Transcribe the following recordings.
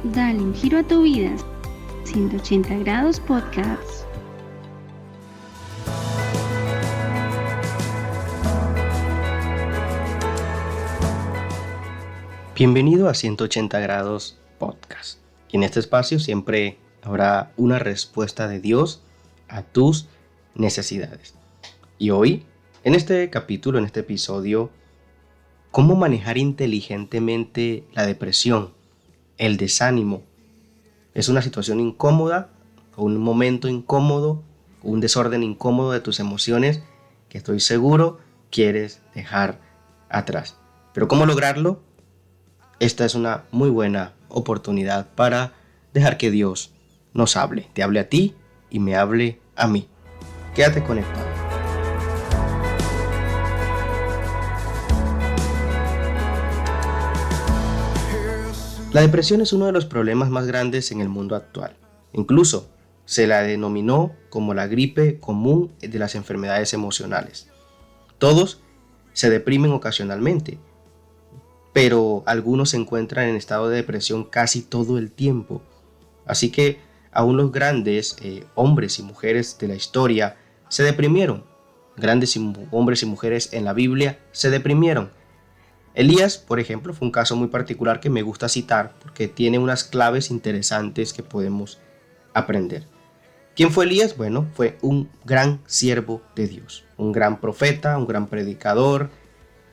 Dale un giro a tu vida. 180 grados podcast. Bienvenido a 180 grados podcast. Y en este espacio siempre habrá una respuesta de Dios a tus necesidades. Y hoy, en este capítulo, en este episodio, ¿cómo manejar inteligentemente la depresión, el desánimo? Es una situación incómoda, o un momento incómodo, un desorden incómodo de tus emociones que estoy seguro quieres dejar atrás. Pero ¿cómo lograrlo? Esta es una muy buena oportunidad para dejar que Dios nos hable, te hable a ti y me hable a mí. Quédate conectado. La depresión es uno de los problemas más grandes en el mundo actual. Incluso se la denominó como la gripe común de las enfermedades emocionales. Todos se deprimen ocasionalmente, pero algunos se encuentran en estado de depresión casi todo el tiempo. Así que aún los grandes hombres y mujeres de la historia se deprimieron. Grandes hombres y mujeres en la Biblia se deprimieron. Elías, por ejemplo, fue un caso muy particular que me gusta citar porque tiene unas claves interesantes que podemos aprender. ¿Quién fue Elías? Bueno, fue un gran siervo de Dios, un gran profeta, un gran predicador.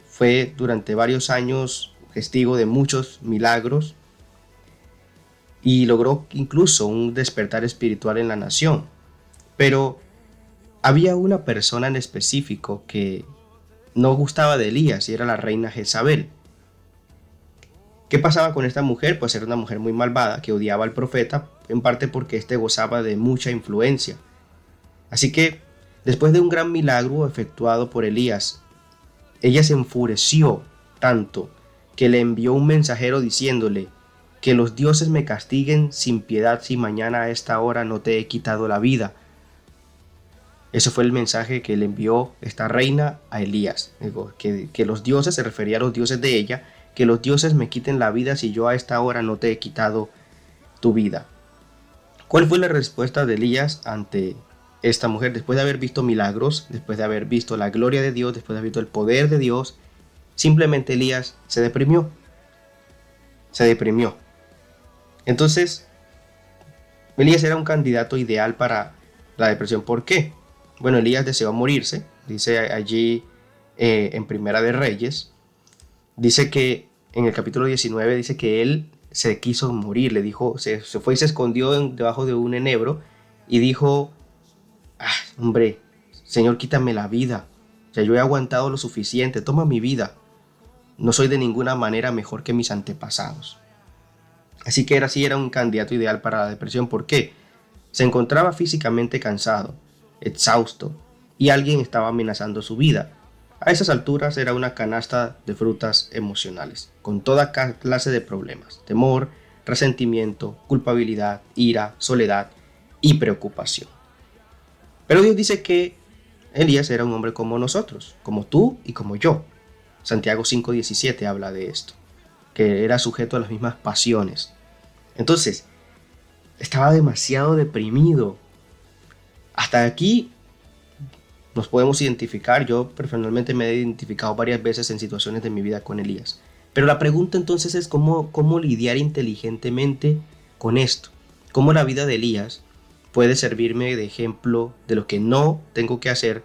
Fue durante varios años testigo de muchos milagros y logró incluso un despertar espiritual en la nación. Pero había una persona en específico que no gustaba de Elías y era la reina Jezabel. ¿Qué pasaba con esta mujer? Pues era una mujer muy malvada que odiaba al profeta, en parte porque éste gozaba de mucha influencia. Así que, después de un gran milagro efectuado por Elías, ella se enfureció tanto que le envió un mensajero diciéndole: que los dioses me castiguen sin piedad si mañana a esta hora no te he quitado la vida. Ese fue el mensaje que le envió esta reina a Elías. Que los dioses, se refería a los dioses de ella, que los dioses me quiten la vida si yo a esta hora no te he quitado tu vida. ¿Cuál fue la respuesta de Elías ante esta mujer? Después de haber visto milagros, después de haber visto la gloria de Dios, después de haber visto el poder de Dios, simplemente Elías se deprimió. Se deprimió. Entonces, Elías era un candidato ideal para la depresión. ¿Por qué? Bueno, Elías deseó morirse. Dice allí en Primera de Reyes, dice que en el capítulo 19, dice que él se quiso morir. Le dijo, se fue y se escondió debajo de un enebro y dijo: hombre, Señor, quítame la vida. Ya yo he aguantado lo suficiente, toma mi vida. No soy de ninguna manera mejor que mis antepasados. Así que era un candidato ideal para la depresión. ¿Por qué? Se encontraba físicamente cansado, exhausto, y alguien estaba amenazando su vida. A esas alturas era una canasta de frutas emocionales, con toda clase de problemas: temor, resentimiento, culpabilidad, ira, soledad y preocupación. Pero Dios dice que Elías era un hombre como nosotros, como tú y como yo. Santiago 5:17 habla de esto, que era sujeto a las mismas pasiones. Entonces, estaba demasiado deprimido. Hasta aquí nos podemos identificar. Yo personalmente me he identificado varias veces en situaciones de mi vida con Elías. Pero la pregunta entonces es cómo lidiar inteligentemente con esto. Cómo la vida de Elías puede servirme de ejemplo de lo que no tengo que hacer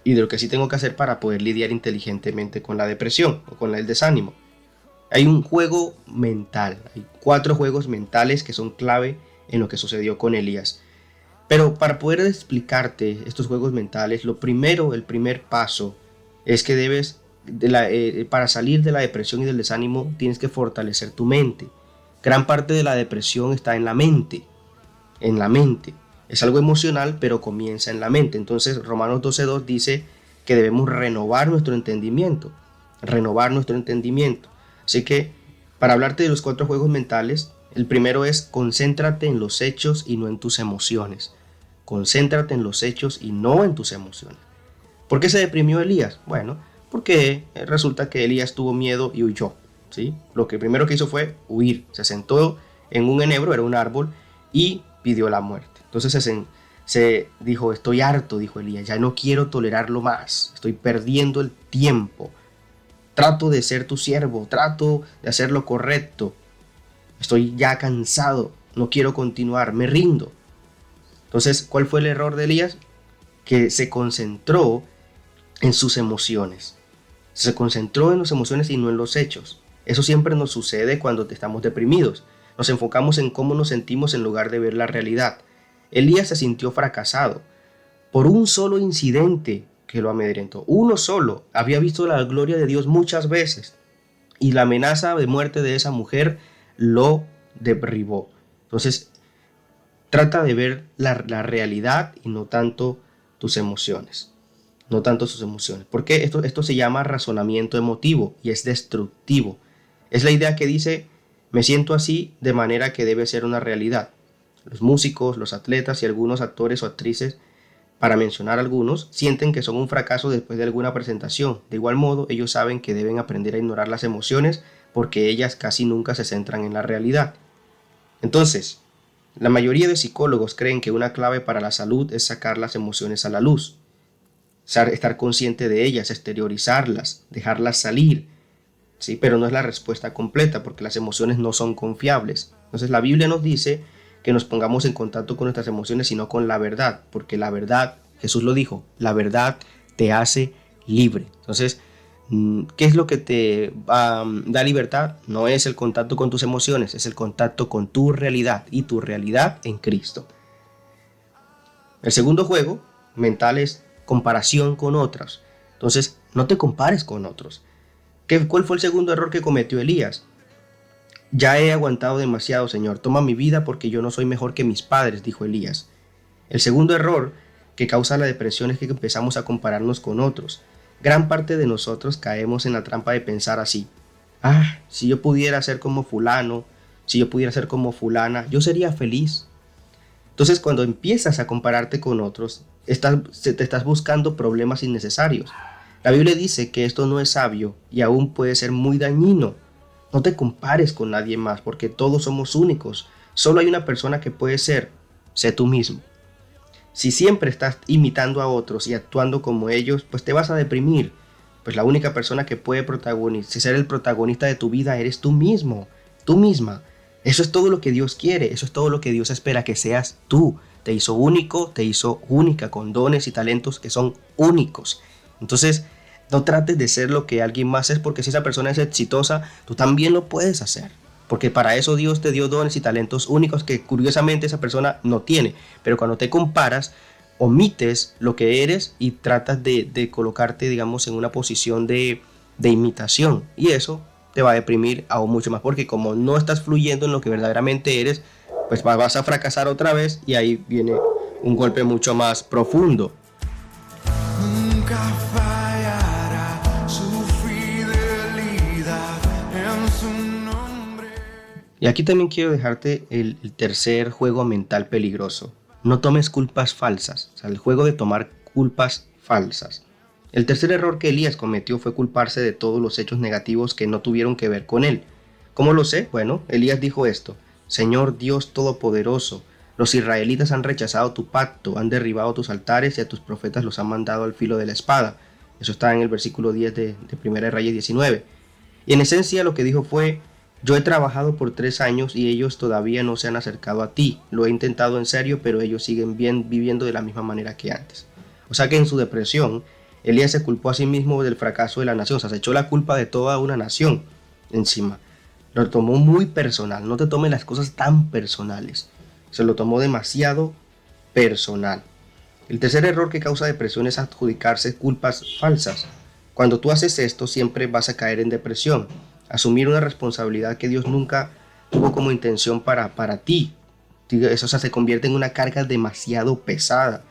y de lo que sí tengo que hacer para poder lidiar inteligentemente con la depresión o con el desánimo. Hay un juego mental, hay 4 juegos mentales que son clave en lo que sucedió con Elías. Pero para poder explicarte estos juegos mentales, el primer paso es que para salir de la depresión y del desánimo, tienes que fortalecer tu mente. Gran parte de la depresión está en la mente. En la mente. Es algo emocional, pero comienza en la mente. Entonces, Romanos 12:2 dice que debemos renovar nuestro entendimiento. Renovar nuestro entendimiento. Así que, para hablarte de los 4 juegos mentales, el primero es: concéntrate en los hechos y no en tus emociones. Concéntrate en los hechos y no en tus emociones. ¿Por qué se deprimió Elías? Bueno, porque resulta que Elías tuvo miedo y huyó. ¿sí? Lo que primero que hizo fue huir. Se sentó en un enebro, era un árbol, y pidió la muerte. Entonces se dijo, estoy harto, dijo Elías, ya no quiero tolerarlo más, estoy perdiendo el tiempo. Trato de ser tu siervo, trato de hacer lo correcto. Estoy ya cansado, no quiero continuar, me rindo. Entonces, ¿cuál fue el error de Elías? Que se concentró en sus emociones. Se concentró en las emociones y no en los hechos. Eso siempre nos sucede cuando estamos deprimidos. Nos enfocamos en cómo nos sentimos en lugar de ver la realidad. Elías se sintió fracasado por un solo incidente que lo amedrentó. Uno solo. Había visto la gloria de Dios muchas veces y la amenaza de muerte de esa mujer lo derribó. Entonces, trata de ver la realidad y no tanto tus emociones. No tanto sus emociones. Porque esto se llama razonamiento emotivo y es destructivo. Es la idea que dice, me siento así de manera que debe ser una realidad. Los músicos, los atletas y algunos actores o actrices, para mencionar algunos, sienten que son un fracaso después de alguna presentación. De igual modo, ellos saben que deben aprender a ignorar las emociones porque ellas casi nunca se centran en la realidad. Entonces, la mayoría de psicólogos creen que una clave para la salud es sacar las emociones a la luz, estar consciente de ellas, exteriorizarlas, dejarlas salir, ¿sí? Pero no es la respuesta completa porque las emociones no son confiables. Entonces la Biblia nos dice que nos pongamos en contacto con nuestras emociones y no con la verdad, porque la verdad, Jesús lo dijo, la verdad te hace libre. Entonces, ¿qué es lo que te da libertad? No es el contacto con tus emociones, es el contacto con tu realidad y tu realidad en Cristo. El segundo juego mental es comparación con otros. Entonces, no te compares con otros. ¿Cuál fue el segundo error que cometió Elías? Ya he aguantado demasiado, Señor, toma mi vida porque yo no soy mejor que mis padres, dijo Elías. El segundo error que causa la depresión es que empezamos a compararnos con otros. Gran parte de nosotros caemos en la trampa de pensar así. Si yo pudiera ser como fulano, si yo pudiera ser como fulana, yo sería feliz. Entonces, cuando empiezas a compararte con otros, te estás buscando problemas innecesarios. La Biblia dice que esto no es sabio y aún puede ser muy dañino. No te compares con nadie más porque todos somos únicos. Solo hay una persona que puede ser. Sé tú mismo. Si siempre estás imitando a otros y actuando como ellos, pues te vas a deprimir. Pues la única persona que puede ser el protagonista de tu vida eres tú mismo, tú misma. Eso es todo lo que Dios quiere, eso es todo lo que Dios espera que seas tú. Te hizo único, te hizo única, con dones y talentos que son únicos. Entonces, no trates de ser lo que alguien más es, porque si esa persona es exitosa, tú también lo puedes hacer. Porque para eso Dios te dio dones y talentos únicos que curiosamente esa persona no tiene. Pero cuando te comparas, omites lo que eres y tratas de colocarte, digamos, en una posición de imitación. Y eso te va a deprimir aún mucho más, porque como no estás fluyendo en lo que verdaderamente eres, pues vas a fracasar otra vez y ahí viene un golpe mucho más profundo. Nunca fallará su fidelidad en su nombre. Y aquí también quiero dejarte el tercer juego mental peligroso. No tomes culpas falsas, o sea, el juego de tomar culpas falsas. El tercer error que Elías cometió fue culparse de todos los hechos negativos que no tuvieron que ver con él. ¿Cómo lo sé? Bueno, Elías dijo esto: Señor Dios Todopoderoso, los israelitas han rechazado tu pacto, han derribado tus altares y a tus profetas los han mandado al filo de la espada. Eso está en el versículo 10 de Primera de Reyes 19. Y en esencia lo que dijo fue: yo he trabajado por 3 años y ellos todavía no se han acercado a ti. Lo he intentado en serio, pero ellos siguen viviendo de la misma manera que antes. O sea que en su depresión, Elías se culpó a sí mismo del fracaso de la nación. O sea, se echó la culpa de toda una nación encima. Lo tomó muy personal. No te tomes las cosas tan personales. Se lo tomó demasiado personal. El tercer error que causa depresión es adjudicarse culpas falsas. Cuando tú haces esto, siempre vas a caer en depresión. Asumir una responsabilidad que Dios nunca tuvo como intención para ti. Eso, o sea, se convierte en una carga demasiado pesada.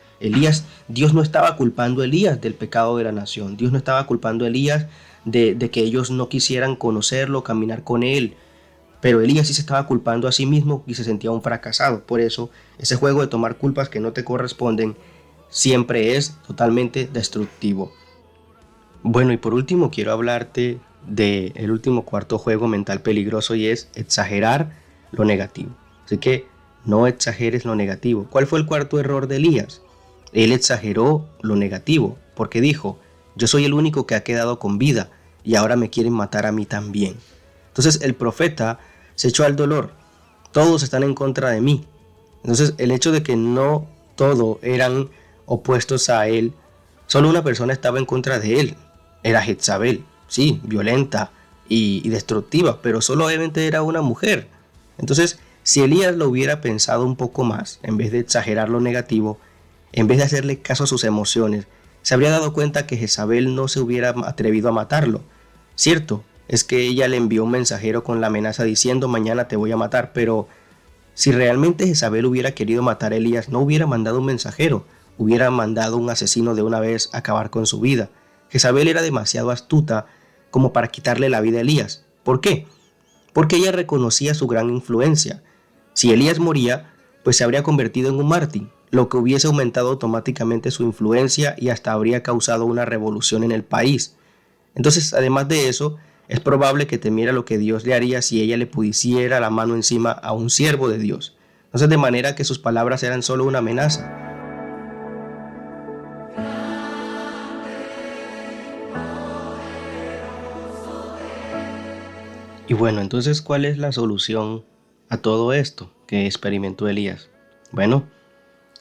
Dios no estaba culpando a Elías del pecado de la nación. Dios no estaba culpando a Elías de que ellos no quisieran conocerlo, caminar con él. Pero Elías sí se estaba culpando a sí mismo y se sentía un fracasado. Por eso, ese juego de tomar culpas que no te corresponden siempre es totalmente destructivo. Bueno, y por último quiero hablarte del último cuarto juego mental peligroso, y es exagerar lo negativo. Así que no exageres lo negativo. ¿Cuál fue el cuarto error de Elías? Él exageró lo negativo porque dijo: yo soy el único que ha quedado con vida y ahora me quieren matar a mí también. Entonces el profeta se echó al dolor. Todos están en contra de mí. Entonces el hecho de que no todos eran opuestos a él, solo una persona estaba en contra de él. Era Jezabel, sí, violenta y destructiva, pero solamente era una mujer. Entonces, si Elías lo hubiera pensado un poco más, en vez de exagerar lo negativo, en vez de hacerle caso a sus emociones, se habría dado cuenta que Jezabel no se hubiera atrevido a matarlo. Cierto, es que ella le envió un mensajero con la amenaza diciendo: mañana te voy a matar, pero si realmente Jezabel hubiera querido matar a Elías, no hubiera mandado un mensajero, hubiera mandado un asesino de una vez a acabar con su vida. Jezabel era demasiado astuta como para quitarle la vida a Elías. ¿Por qué? Porque ella reconocía su gran influencia. Si Elías moría, pues se habría convertido en un mártir, lo que hubiese aumentado automáticamente su influencia y hasta habría causado una revolución en el país. Entonces, además de eso, es probable que temiera lo que Dios le haría si ella le pusiera la mano encima a un siervo de Dios. Entonces, de manera que sus palabras eran solo una amenaza. Y bueno, entonces, ¿cuál es la solución a todo esto que experimentó Elías? Bueno,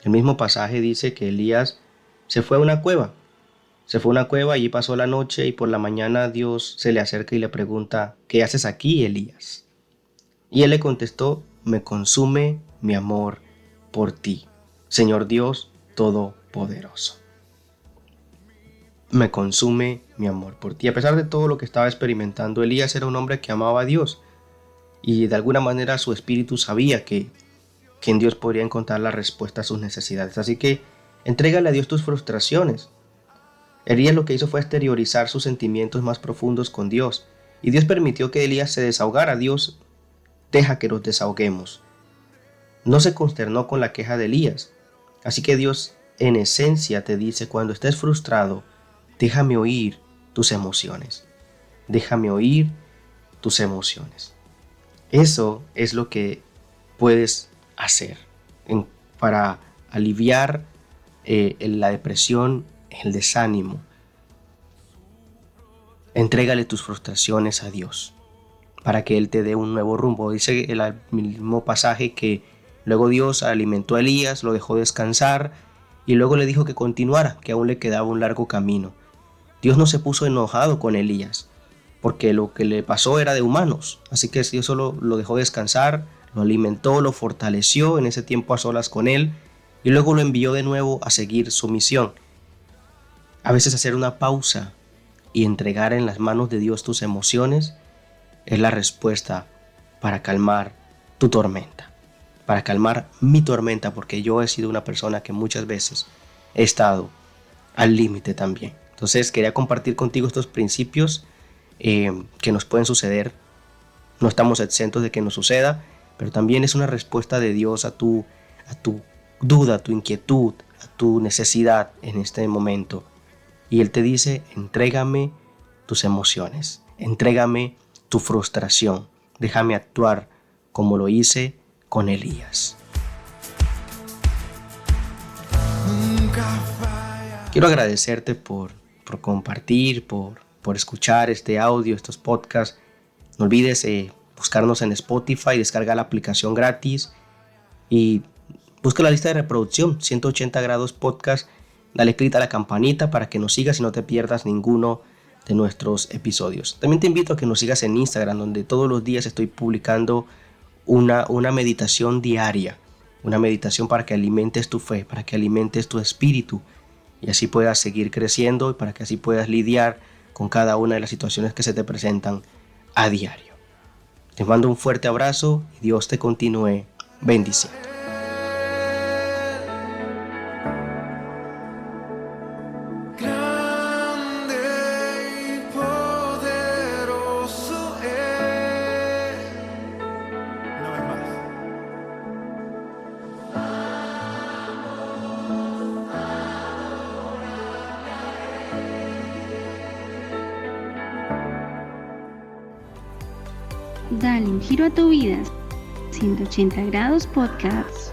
el mismo pasaje dice que Elías se fue a una cueva. Se fue a una cueva, allí pasó la noche y por la mañana Dios se le acerca y le pregunta: ¿qué haces aquí, Elías? Y él le contestó: me consume mi amor por ti, Señor Dios Todopoderoso. Me consume mi amor por ti. A pesar de todo lo que estaba experimentando, Elías era un hombre que amaba a Dios y de alguna manera su espíritu sabía que en Dios podría encontrar la respuesta a sus necesidades. Así que entrégale a Dios tus frustraciones. Elías lo que hizo fue exteriorizar sus sentimientos más profundos con Dios, y Dios permitió que Elías se desahogara. Dios deja que nos desahoguemos. No se consternó con la queja de Elías. Así que Dios en esencia te dice: cuando estés frustrado, déjame oír tus emociones. Déjame oír tus emociones. Eso es lo que puedes hacer para aliviar la depresión, el desánimo. Entrégale tus frustraciones a Dios para que Él te dé un nuevo rumbo. Dice el mismo pasaje que luego Dios alimentó a Elías, lo dejó descansar y luego le dijo que continuara, que aún le quedaba un largo camino. Dios no se puso enojado con Elías, porque lo que le pasó era de humanos. Así que Dios solo lo dejó descansar, lo alimentó, lo fortaleció en ese tiempo a solas con Él y luego lo envió de nuevo a seguir su misión. A veces hacer una pausa y entregar en las manos de Dios tus emociones es la respuesta para calmar tu tormenta, para calmar mi tormenta, porque yo he sido una persona que muchas veces he estado al límite también. Entonces quería compartir contigo estos principios que nos pueden suceder. No estamos exentos de que nos suceda, pero también es una respuesta de Dios a tu duda, a tu inquietud, a tu necesidad en este momento. Y Él te dice: entrégame tus emociones, entrégame tu frustración, déjame actuar como lo hice con Elías. Quiero agradecerte por compartir, por escuchar este audio, estos podcasts. No olvides buscarnos en Spotify, descarga la aplicación gratis y busca la lista de reproducción 180 grados podcast. Dale click a la campanita para que nos sigas y no te pierdas ninguno de nuestros episodios. También te invito a que nos sigas en Instagram, donde todos los días estoy publicando una meditación diaria. Una meditación para que alimentes tu fe, para que alimentes tu espíritu y así puedas seguir creciendo y para que así puedas lidiar con cada una de las situaciones que se te presentan a diario. Te mando un fuerte abrazo y Dios te continúe bendiciendo. Dale un giro a tu vida. 180 grados Podcasts.